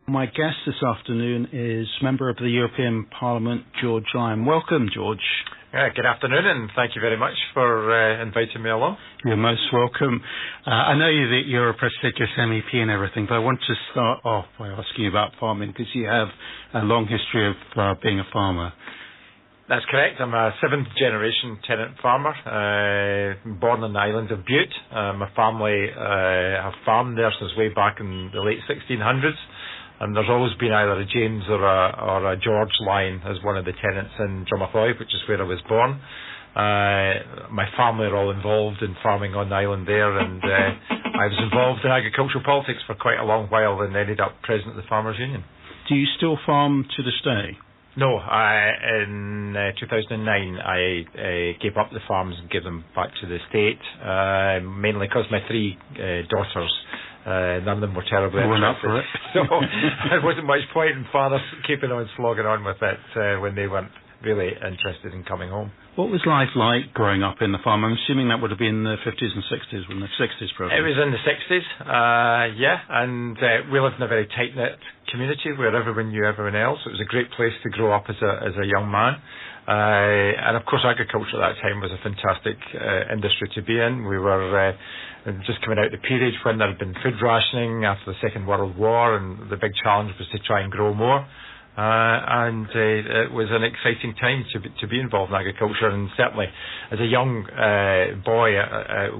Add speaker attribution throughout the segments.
Speaker 1: My guest this afternoon is Member of the European Parliament, George Lyon. Welcome, George.
Speaker 2: Good afternoon, and thank you very much for inviting me along.
Speaker 1: You're most welcome. I know that you're a prestigious MEP and everything, but I want to start off by asking you about farming, because you have a long history of being a farmer.
Speaker 2: That's correct. I'm a seventh-generation tenant farmer, born on the island of Bute. My family have farmed there since way back in the late 1600s. And there's always been either a James or a George Lyon as one of the tenants in Drummathroy, which is where I was born. My family are all involved in farming on the island there, and I was involved in agricultural politics for quite a long while and ended up president of the Farmers Union.
Speaker 1: Do you still farm to this day?
Speaker 2: No, in 2009 I gave up the farms and gave them back to the state, mainly because my three daughters, none of them were terribly interested.
Speaker 1: For it.
Speaker 2: So there wasn't much point in fathers keeping on slogging on with it when they weren't really interested in coming home.
Speaker 1: What was life like growing up in the farm? I'm assuming that would have been the 50s and 60s, when the 60s probably.
Speaker 2: It was in the 60s, and we lived in a very tight-knit community where everyone knew everyone else. It was a great place to grow up as a young man. And of course agriculture at that time was a fantastic industry to be in. We were just coming out the period when there had been food rationing after the Second World War, and the big challenge was to try and grow more. And it was an exciting time to be involved in agriculture, and certainly as a young boy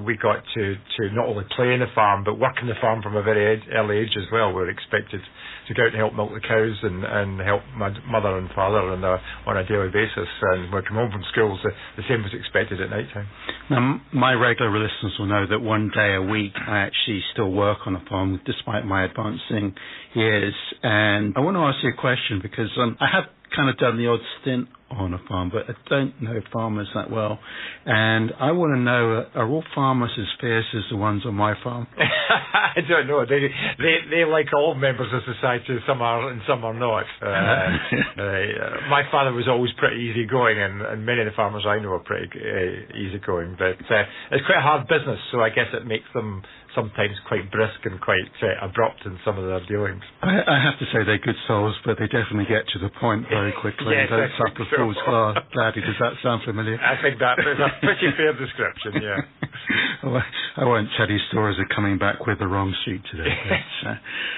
Speaker 2: we got to not only play in the farm but work in the farm from a very early age as well. We were expected to go out and help milk the cows and help my mother and father on a daily basis, and when I come home from school the same was expected at night time.
Speaker 1: Now, my regular listeners will know that one day a week I actually still work on a farm despite my advancing years, and I want to ask you a question because I have kind of done the odd stint on a farm, but I don't know farmers that well, and I want to know, are all farmers as fierce as the ones on my farm?
Speaker 2: I don't know. They like all members of society, some are and some are not. My father was always pretty easygoing, and many of the farmers I know are pretty easygoing, but it's quite a hard business, so I guess it makes them sometimes quite brisk and quite abrupt in some of their dealings.
Speaker 1: I have to say they're good souls, but they definitely get to the point very quickly.
Speaker 2: Yes,
Speaker 1: and don't suffer fools gladly. Does that sound familiar?
Speaker 2: I think that is a pretty fair description, yeah.
Speaker 1: Well, I won't tell you stories of coming back with the wrong street today. But,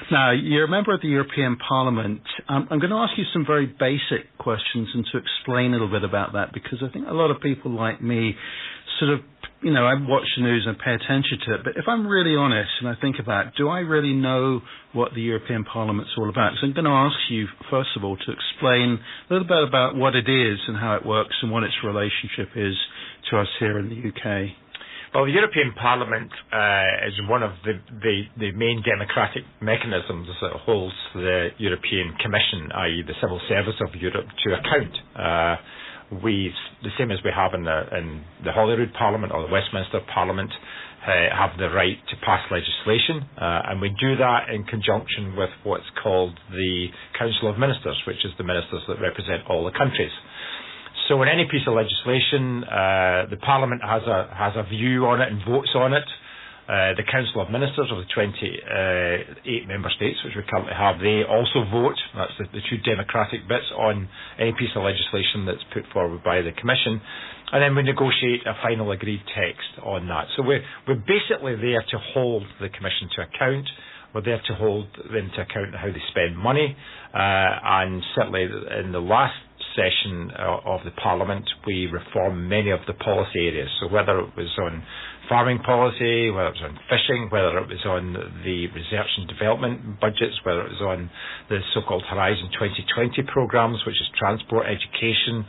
Speaker 1: now, you're a member of the European Parliament. I'm going to ask you some very basic questions and to explain a little bit about that, because I think a lot of people like me sort of, I watch the news and pay attention to it, but if I'm really honest and I think about it, do I really know what the European Parliament's all about? So I'm going to ask you, first of all, to explain a little bit about what it is and how it works and what its relationship is to us here in the UK.
Speaker 2: Well, the European Parliament is one of the main democratic mechanisms that holds the European Commission, i.e. the civil service of Europe, to account. The same as we have in the Holyrood Parliament or the Westminster Parliament, have the right to pass legislation, and we do that in conjunction with what's called the Council of Ministers, which is the ministers that represent all the countries. So in any piece of legislation, the Parliament has a view on it and votes on it. The Council of Ministers of the 28 member states, which we currently have, they also vote. That's the two democratic bits on any piece of legislation that's put forward by the Commission. And then we negotiate a final agreed text on that. So we're basically there to hold the Commission to account. We're there to hold them to account on how they spend money. And certainly in the last session of the Parliament, we reformed many of the policy areas. So whether it was on farming policy, whether it was on fishing, whether it was on the research and development budgets, whether it was on the so-called Horizon 2020 programs, which is transport, education,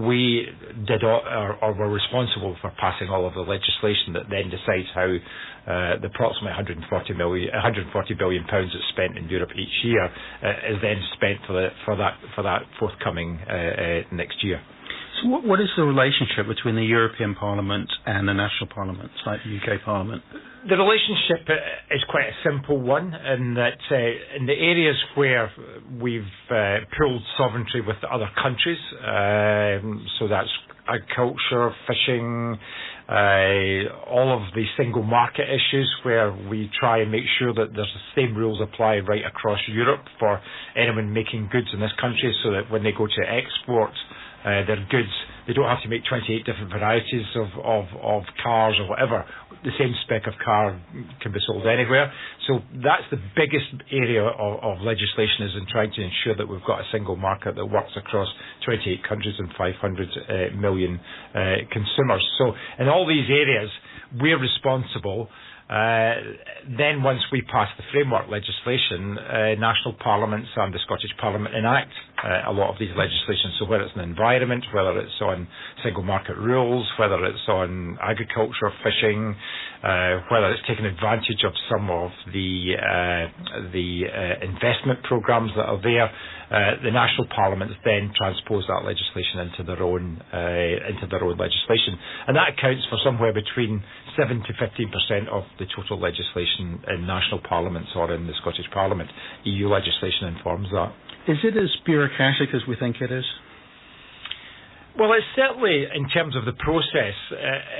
Speaker 2: we did or were responsible for passing all of the legislation that then decides how the approximately 140 billion pounds that's spent in Europe each year is then spent for that forthcoming next year.
Speaker 1: So what is the relationship between the European Parliament and the national parliaments, like the UK Parliament?
Speaker 2: The relationship is quite a simple one, in that in the areas where we've pooled sovereignty with other countries, so that's agriculture, fishing, all of the single market issues where we try and make sure that there's the same rules apply right across Europe for anyone making goods in this country, so that when they go to export their goods, they don't have to make 28 different varieties of cars or whatever. The same spec of car can be sold anywhere. So that's the biggest area of legislation, is in trying to ensure that we've got a single market that works across 28 countries and 500 million consumers. So in all these areas, we're responsible. Then once we pass the framework legislation, national parliaments and the Scottish Parliament enact a lot of these legislations. So whether it's on environment, whether it's on single market rules, whether it's on agriculture, fishing, whether it's taking advantage of some of the investment programs that are there, the national parliaments then transpose that legislation into their own legislation, and that accounts for somewhere between 7 to 15% of the total legislation in national parliaments or in the Scottish Parliament. EU legislation informs that.
Speaker 1: Is it as bureaucratic as we think it is?
Speaker 2: Well, it's certainly, in terms of the process,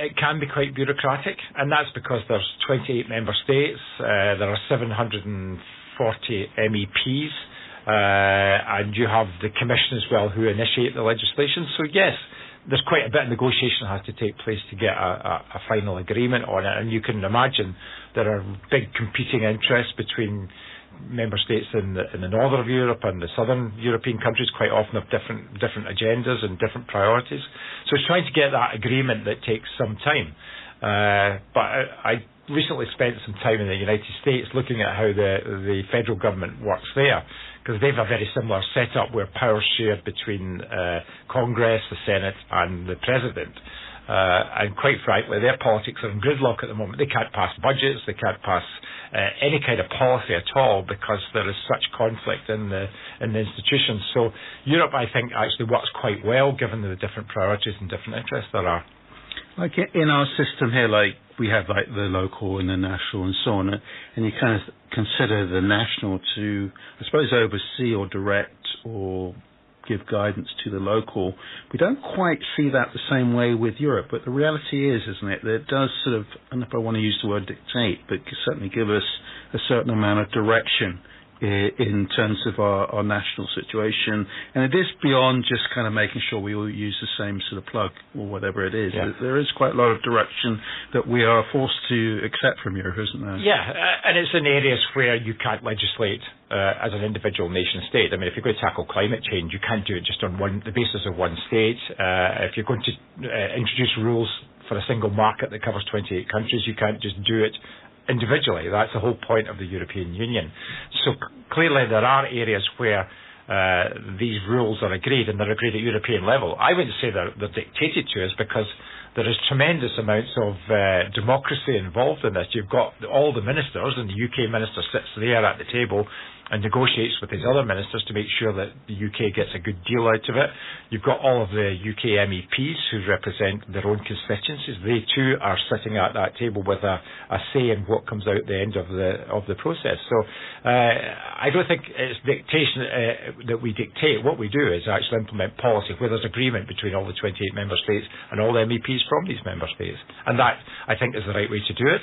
Speaker 2: it can be quite bureaucratic, and that's because there's 28 member states, there are 740 MEPs, and you have the Commission as well who initiate the legislation. So yes, there's quite a bit of negotiation that has to take place to get a final agreement on it, and you can imagine there are big competing interests between member states in the northern of Europe and the southern European countries. Quite often have different agendas and different priorities. So it's trying to get that agreement that takes some time. But I recently spent some time in the United States looking at how the federal government works there, because they have a very similar setup where power is shared between Congress, the Senate and the President. And quite frankly, their politics are in gridlock at the moment. They can't pass budgets, they can't pass any kind of policy at all, because there is such conflict in the institutions. So Europe, I think, actually works quite well given the different priorities and different interests there are.
Speaker 1: Like in our system here, like we have like the local and the national and so on, and you kind of consider the national to, I suppose, oversee or direct or give guidance to the local. We don't quite see that the same way with Europe, but the reality is, isn't it, that it does sort of, I don't know if I want to use the word dictate, but certainly give us a certain amount of direction in terms of our national situation. And it is beyond just kind of making sure we all use the same sort of plug or whatever it is. Yeah. There is quite a lot of direction that we are forced to accept from Europe, isn't there?
Speaker 2: Yeah, and it's in areas where you can't legislate as an individual nation state. I mean, if you're going to tackle climate change, you can't do it just on the basis of one state. If you're going to introduce rules for a single market that covers 28 countries, you can't just do it individually. That's the whole point of the European Union. So clearly there are areas where these rules are agreed, and they're agreed at European level. I wouldn't say they're dictated to us, because there is tremendous amounts of democracy involved in this. You've got all the ministers, and the UK minister sits there at the table and negotiates with his other ministers to make sure that the UK gets a good deal out of it. You've got all of the UK MEPs who represent their own constituencies. They too are sitting at that table with a say in what comes out at the end of the process. So I don't think it's dictation that we dictate. What we do is actually implement policy where there's agreement between all the 28 member states and all the MEPs from these member states. And that, I think, is the right way to do it.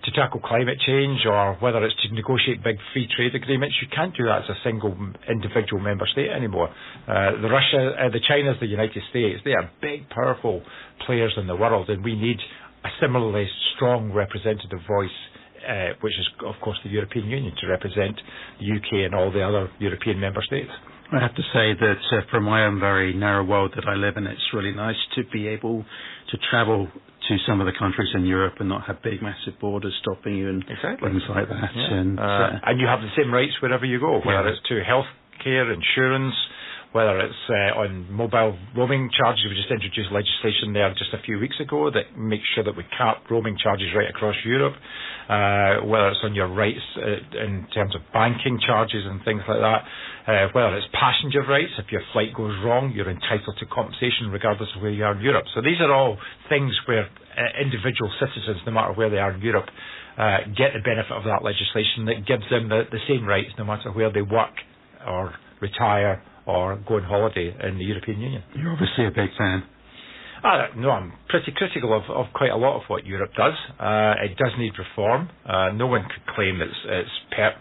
Speaker 2: To tackle climate change, or whether it's to negotiate big free trade agreements, you can't do that as a single individual member state anymore. The Chinas, the United States, they are big, powerful players in the world, and we need a similarly strong representative voice, which is, of course, the European Union, to represent the UK and all the other European member states.
Speaker 1: I have to say that from my own very narrow world that I live in, it's really nice to be able to travel to some of the countries in Europe and not have big, massive borders stopping you and things like that.
Speaker 2: Yeah. And you have the same rights wherever you go, whether it's to health care, insurance, whether it's on mobile roaming charges. We just introduced legislation there just a few weeks ago that makes sure that we cap roaming charges right across Europe, whether it's on your rights in terms of banking charges and things like that, whether it's passenger rights. If your flight goes wrong, you're entitled to compensation regardless of where you are in Europe. So these are all things where individual citizens, no matter where they are in Europe, get the benefit of that legislation that gives them the same rights no matter where they work or retire or go on holiday in the European Union.
Speaker 1: You're obviously a big fan.
Speaker 2: No, I'm pretty critical of quite a lot of what Europe does. It does need reform. No one could claim it's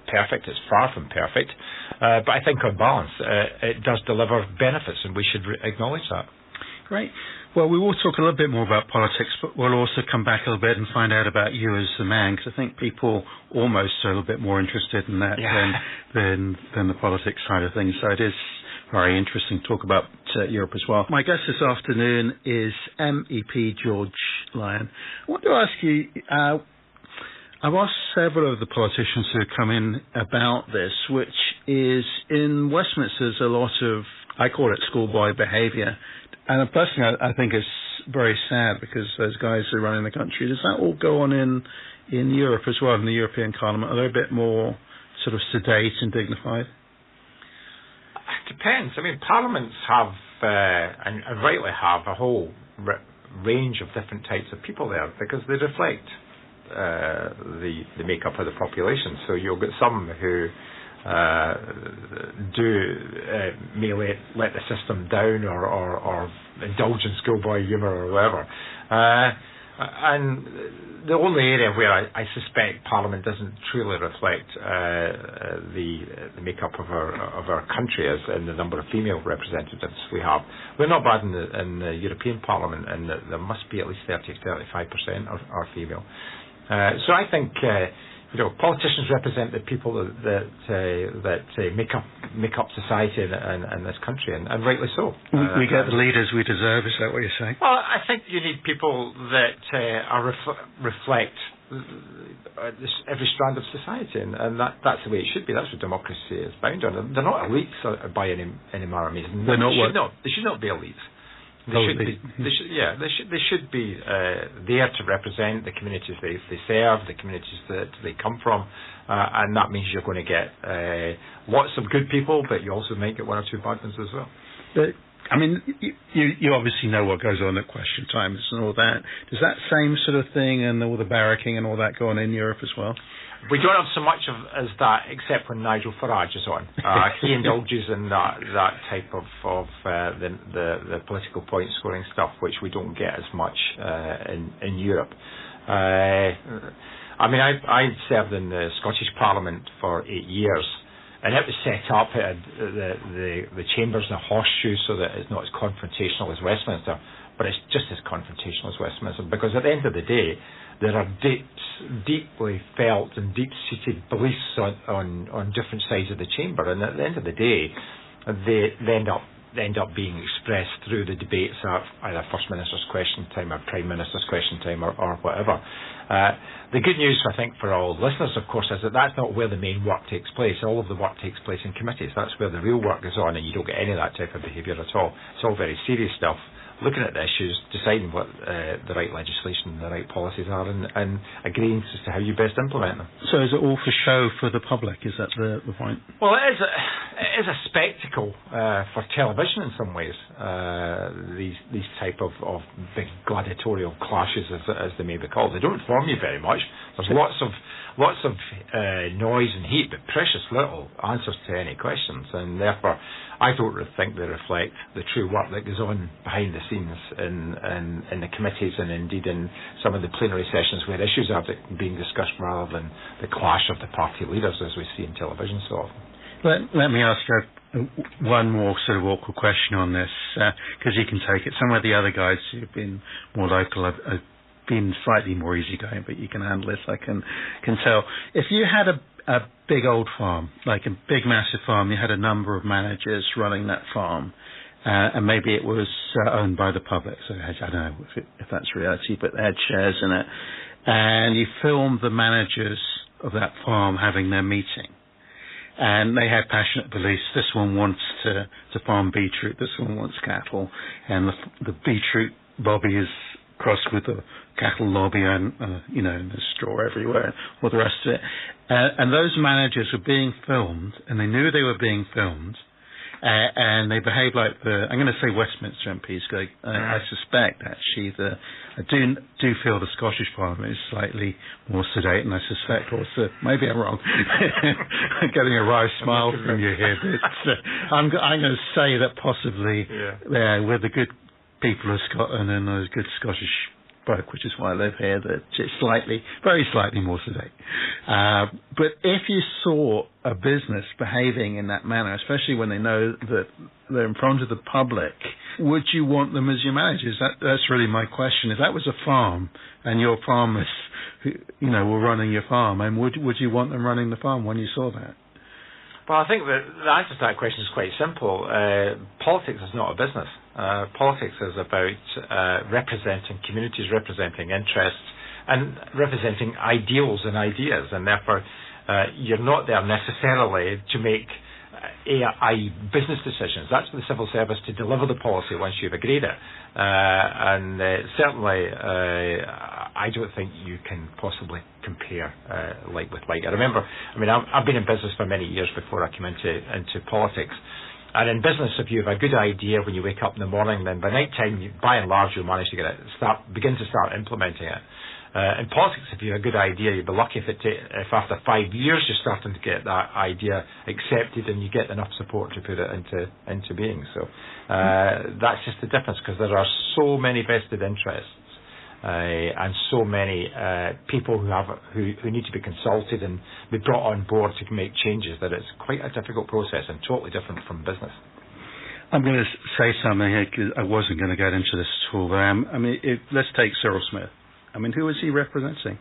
Speaker 2: perfect. It's far from perfect. But I think on balance, it does deliver benefits, and we should acknowledge that.
Speaker 1: Great. Well, we will talk a little bit more about politics, but we'll also come back a little bit and find out about you as the man, because I think people almost are a little bit more interested in that than the politics side of things. So it is very interesting to talk about Europe as well. My guest this afternoon is MEP George Lyon. I want to ask you, I've asked several of the politicians who have come in about this, which is in Westminster there's a lot of, I call it schoolboy behaviour. And personally, I think it's very sad because those guys are running the country. Does that all go on in Europe as well, in the European Parliament? Are they a bit more sort of sedate and dignified?
Speaker 2: It depends. I mean, parliaments have, and rightly have, a whole range of different types of people there because they reflect the makeup of the population. So you'll get some who may let the system down or indulge in schoolboy humour or whatever. And the only area where I suspect Parliament doesn't truly reflect the makeup of our country is in the number of female representatives we have. We're not bad in the European Parliament, and there must be at least 30-35% are female. So I think politicians represent the people that make up society in this country, and rightly so.
Speaker 1: We get the leaders we deserve. Is that what you're saying?
Speaker 2: Well, I think you need people that reflect every strand of society, and that's the way it should be. That's what democracy is bound on. They're not elites by any manner of means. They should not be elites. They should be there to represent the communities they serve, the communities that they come from, and that means you're going to get lots of good people, but you also might get one or two bad ones as well.
Speaker 1: But, I mean, you obviously know what goes on at question times and all that. Does that same sort of thing and all the barracking and all that go on in Europe as well?
Speaker 2: We don't have so much as that, except when Nigel Farage is on. He indulges in that type of the political point scoring stuff, which we don't get as much in Europe. I mean, I served in the Scottish Parliament for 8 years, and it was set up. It had the chambers in a horseshoe so that it's not as confrontational as Westminster, but it's just as confrontational as Westminster, because at the end of the day, there are deeply felt and deep-seated beliefs on different sides of the chamber, and at the end of the day, they end up being expressed through the debates at either First Minister's question time or Prime Minister's question time or whatever. The good news, I think, for all listeners, of course, is that that's not where the main work takes place. All of the work takes place in committees. That's where the real work goes on, and you don't get any of that type of behaviour at all. It's all very serious stuff, looking at the issues, deciding what the right legislation and the right policies are, and agreeing as to how you best implement them.
Speaker 1: So is it all for show for the public? Is that the point?
Speaker 2: Well, it is a spectacle for television in some ways, these type of big gladiatorial clashes, as they may be called. They don't inform you very much. There's lots of noise and heat, but precious little answers to any questions, and therefore I don't think they reflect the true work that goes on behind the scenes in the committees, and indeed in some of the plenary sessions where issues are being discussed rather than the clash of the party leaders as we see in television so often.
Speaker 1: Let me ask you one more sort of awkward question on this, because you can take it. Some of the other guys who've been more local have been slightly more easygoing, but you can handle this, I can tell. If you had a big old farm, like a big massive farm, you had a number of managers running that farm, and maybe it was owned by the public, so I don't know if that's reality, but they had shares in it, and you filmed the managers of that farm having their meeting, and they had passionate beliefs. This one wants to farm beetroot, this one wants cattle, and the beetroot lobby is crossed with the cattle lobby, and there's straw everywhere, all the rest of it. And those managers were being filmed, and they knew they were being filmed, and they behaved like I'm going to say Westminster MPs. I suspect actually I do feel the Scottish Parliament is slightly more sedate, and I suspect also, maybe I'm wrong, I'm getting a wry smile from you here, but I'm going to say that possibly with the good people of Scotland and a good Scottish bloke, which is why I live here, that it's very slightly more sedate. But if you saw a business behaving in that manner, especially when they know that they're in front of the public, would you want them as your managers? That's really my question. If that was a farm and your farmers, were running your farm, and would you want them running the farm when you saw that?
Speaker 2: Well, I think that the answer to that question is quite simple. Politics is not a business. Politics is about representing communities, representing interests, and representing ideals and ideas. And therefore, you're not there necessarily to make AI business decisions. That's for the civil service to deliver the policy once you've agreed it. Certainly, I don't think you can possibly compare like with like. I've been in business for many years before I came into politics. And in business, if you have a good idea when you wake up in the morning, then by night time, by and large, you'll manage to begin to start implementing it. In politics, if you have a good idea, you'd be lucky if after 5 years you're starting to get that idea accepted and you get enough support to put it into being. So that's just the difference, because there are so many vested interests and so many people who need to be consulted and be brought on board to make changes, that it's quite a difficult process and totally different from business.
Speaker 1: I'm going to say something here, because I wasn't going to get into this at all. Let's take Cyril Smith. Who was he representing?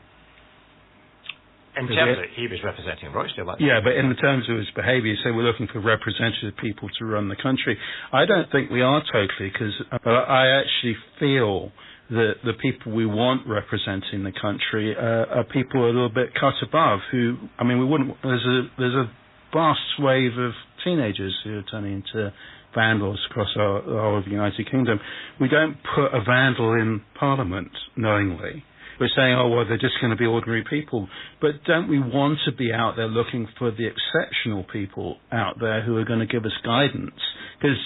Speaker 2: In terms of, he was representing Rochdale.
Speaker 1: Yeah, but in terms of his behaviour, you say we're looking for representative people to run the country. I don't think we are totally, because I actually feel that the people we want representing the country are people a little bit cut above. Who, we wouldn't. There's a vast wave of teenagers who are turning into vandals across the whole of the United Kingdom. We don't put a vandal in Parliament knowingly. We're saying, they're just going to be ordinary people. But don't we want to be out there looking for the exceptional people out there who are going to give us guidance? Because,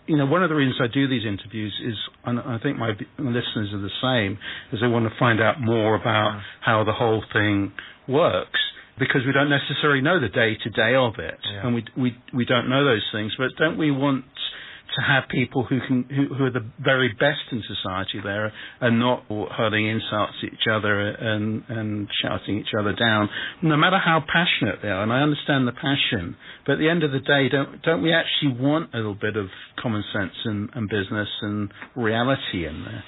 Speaker 1: one of the reasons I do these interviews is, and I think my listeners are the same, is they want to find out more about how the whole thing works. Because we don't necessarily know the day-to-day of it, and we don't know those things. But don't we want to have people who are the very best in society there, and not hurling insults at each other and shouting each other down, no matter how passionate they are? And I understand the passion, but at the end of the day, don't we actually want a little bit of common sense and business and reality in there?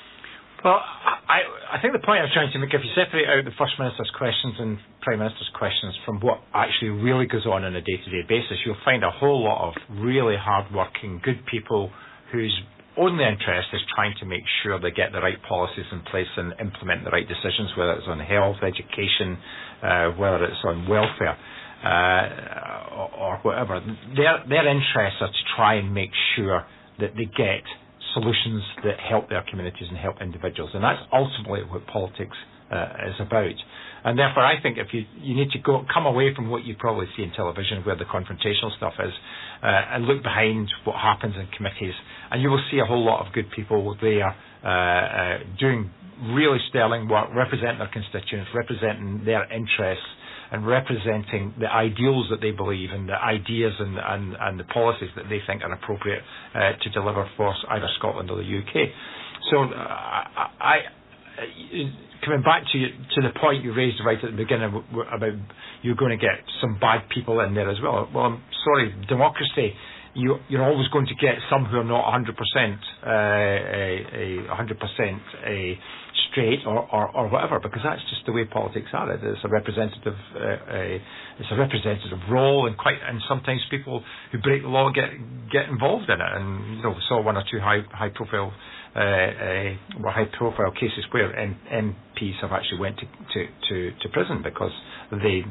Speaker 2: Well, I think the point I was trying to make, if you separate out the First Minister's questions and Prime Minister's questions from what actually really goes on a day-to-day basis, you'll find a whole lot of really hard-working, good people whose only interest is trying to make sure they get the right policies in place and implement the right decisions, whether it's on health, education, whether it's on welfare, or whatever. Their interests are to try and make sure that they get solutions that help their communities and help individuals, and that's ultimately what politics is about. And therefore, I think if you need to come away from what you probably see in television, where the confrontational stuff is, and look behind what happens in committees, and you will see a whole lot of good people there doing really sterling work, representing their constituents, representing their interests, and representing the ideals that they believe and the ideas and the policies that they think are appropriate to deliver for either Scotland or the UK. So coming back to the point you raised right at the beginning about you're going to get some bad people in there as well. Well, I'm sorry, democracy, you're always going to get some who are not 100% straight or whatever, because that's just the way politics are. It's a representative role, and sometimes people who break the law get involved in it. And we saw one or two high profile cases where MPs have actually went to prison because they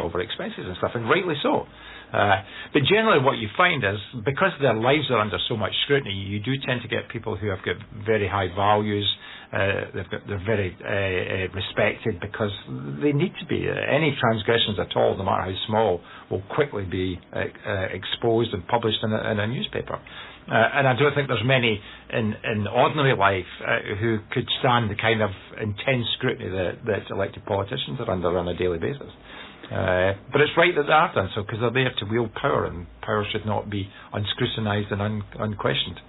Speaker 2: over expenses and stuff, and rightly so. But generally what you find is, because their lives are under so much scrutiny, you do tend to get people who have got very high values. They're very respected because they need to be. Any transgressions at all, no matter how small, will quickly be exposed and published in a newspaper. And I don't think there's many in ordinary life who could stand the kind of intense scrutiny that elected politicians are under on a daily basis. But it's right that they are done so, because they're there to wield power, and power should not be unscrutinised and unquestioned.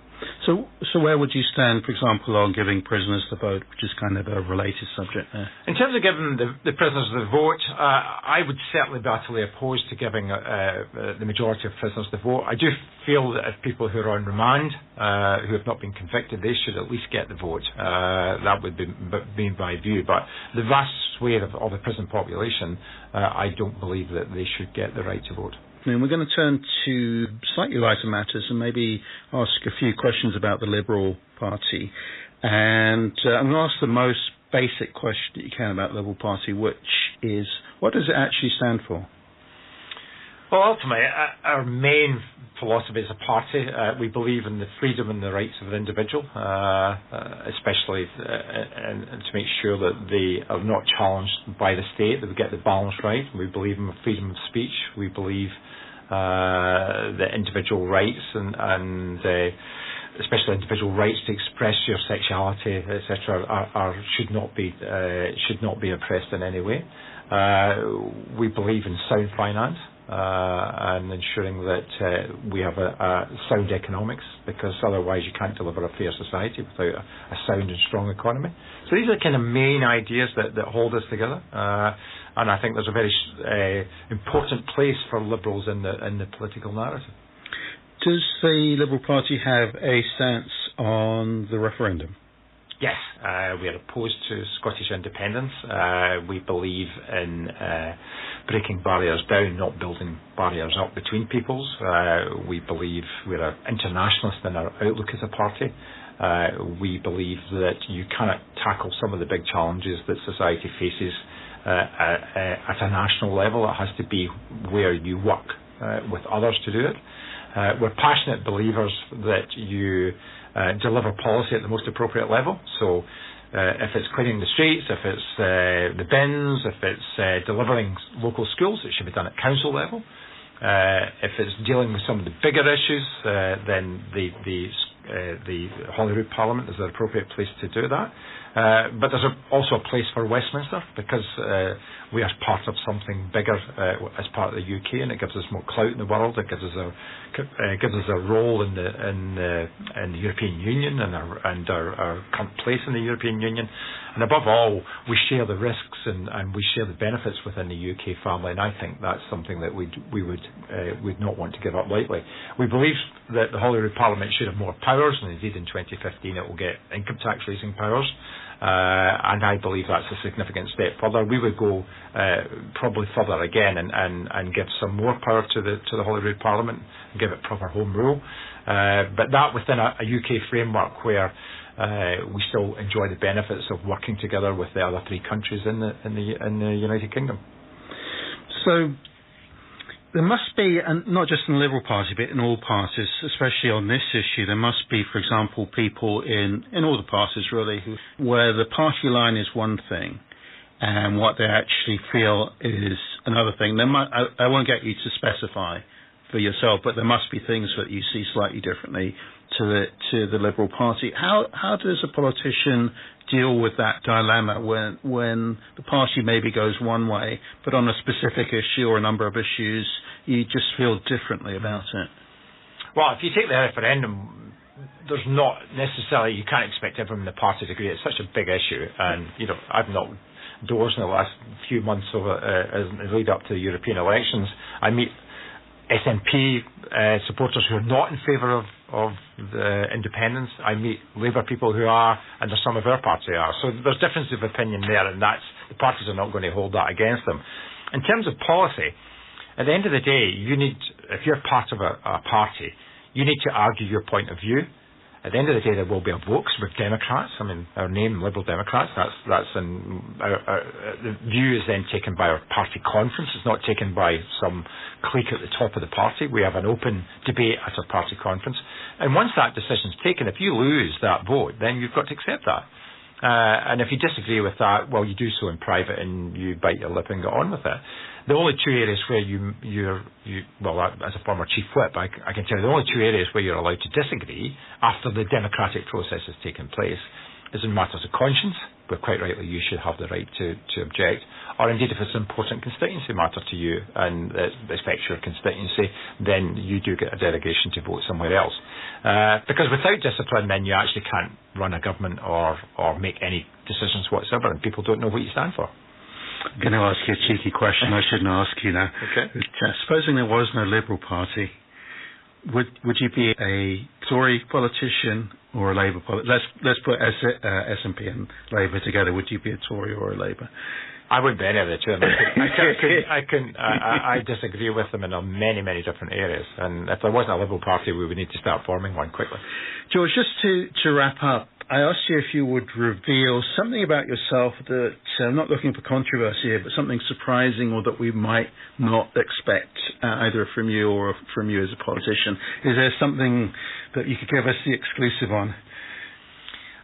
Speaker 1: So where would you stand, for example, on giving prisoners the vote, which is kind of a related subject there?
Speaker 2: In terms of giving the prisoners the vote, I would certainly be utterly opposed to giving the majority of prisoners the vote. I do feel that if people who are on remand, who have not been convicted, they should at least get the vote. That would be my view. But the vast swathe of the prison population, I don't believe that they should get the right to vote.
Speaker 1: And we're going to turn to slightly lighter matters and maybe ask a few questions about the Liberal Party. And I'm going to ask the most basic question that you can about the Liberal Party, which is, what does it actually stand for?
Speaker 2: Well, ultimately, our main philosophy as a party, we believe in the freedom and the rights of the individual, especially and to make sure that they are not challenged by the state, that we get the balance right. We believe in freedom of speech. We believe that individual rights and especially individual rights to express your sexuality, etc., should not be oppressed in any way. We believe in sound finance. And ensuring that we have a sound economics, because otherwise you can't deliver a fair society without a sound and strong economy. So these are the kind of main ideas that hold us together, and I think there's a very important place for Liberals in the political narrative.
Speaker 1: Does the Liberal Party have a stance on the referendum?
Speaker 2: Yes, we are opposed to Scottish independence. We believe in breaking barriers down, not building barriers up between peoples. We believe we're an internationalist in our outlook as a party. We believe that you cannot tackle some of the big challenges that society faces at a national level. It has to be where you work with others to do it. We're passionate believers that you deliver policy at the most appropriate level. So if it's cleaning the streets, if it's the bins, if it's delivering local schools, it should be done at council level. If it's dealing with some of the bigger issues, then the Holyrood Parliament is the appropriate place to do that. But there's also a place for Westminster, because we are part of something bigger as part of the UK, and it gives us more clout in the world. It gives us a role in the European Union and our current place in the European Union. And above all, we share the risks and we share the benefits within the UK family. And I think that's something that we would not want to give up lightly. We believe that the Holyrood Parliament should have more powers, and indeed in 2015 it will get income tax raising powers. And I believe that's a significant step further. We would go probably further again and give some more power to the Holyrood Parliament and give it proper home rule. But that within a UK framework where we still enjoy the benefits of working together with the other three countries in the United Kingdom.
Speaker 1: So there must be, and not just in the Liberal Party, but in all parties, especially on this issue, there must be, for example, people in all the parties really, where the party line is one thing and what they actually feel is another thing. I won't get you to specify for yourself, but there must be things that you see slightly differently to the Liberal Party. How does a politician deal with that dilemma when the party maybe goes one way, but on a specific issue or a number of issues you just feel differently about it?
Speaker 2: Well, if you take the referendum, there's not necessarily, you can't expect everyone in the party to agree. It's such a big issue, and I've knocked doors in the last few months as lead up to the European elections. I meet SNP supporters who are not in favour of the independence. I meet Labour people who are, and there's some of our party are. So there's differences of opinion there, and the parties are not going to hold that against them. In terms of policy, at the end of the day, if you're part of a party, you need to argue your point of view. At the end of the day, there will be a vote, 'cause we're Democrats. I mean, our name, Liberal Democrats, the view is then taken by our party conference. It's not taken by some clique at the top of the party. We have an open debate at our party conference. And once that decision's taken, if you lose that vote, then you've got to accept that. And if you disagree with that, well, you do so in private and you bite your lip and get on with it. The only two areas where as a former chief whip, I can tell you the only two areas where you're allowed to disagree after the democratic process has taken place is in matters of conscience, where quite rightly you should have the right to object, or indeed if it's an important constituency matter to you and it affects your constituency, then you do get a delegation to vote somewhere else. Because without discipline, then you actually can't run a government or make any decisions whatsoever, and people don't know what you stand for.
Speaker 1: I'm going to ask you a cheeky question I shouldn't ask you now.
Speaker 2: Okay.
Speaker 1: Supposing there was no Liberal Party, would you be a Tory politician or a Labour politician? Let's put SNP and Labour together. Would you be a Tory or a Labour?
Speaker 2: I wouldn't be any of the two. I disagree with them in many, many different areas. And if there wasn't a Liberal Party, we would need to start forming one quickly.
Speaker 1: George, just to wrap up, I asked you if you would reveal something about yourself that, I'm not looking for controversy here, but something surprising or that we might not expect either from you or from you as a politician. Is there something that you could give us the exclusive on?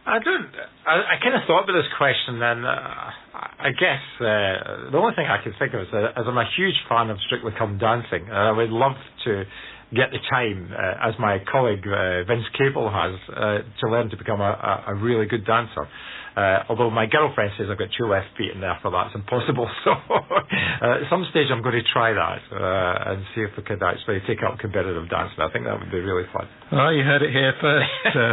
Speaker 2: I kind of thought about this question, and I guess the only thing I can think of is I'm a huge fan of Strictly Come Dancing, and I would love to get the time, as my colleague Vince Cable has, to learn to become a really good dancer. Although my girlfriend says I've got 2 left feet and therefore that's impossible. So at some stage I'm going to try that and see if we could actually take up competitive dancing. I think that would be really fun.
Speaker 1: Well, you heard it here first,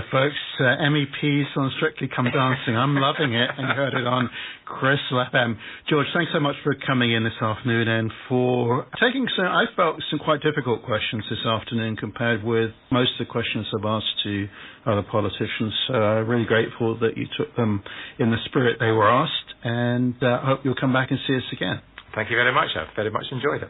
Speaker 1: folks. MEPs on Strictly Come Dancing. I'm loving it, and you heard it on Crystal FM. George, thanks so much for coming in this afternoon and for taking I felt some quite difficult questions this afternoon compared with most of the questions I've asked to other politicians. So I'm really grateful that you took them in the spirit they were asked, and I hope you'll come back and see us again.
Speaker 2: Thank you very much. I've very much enjoyed it.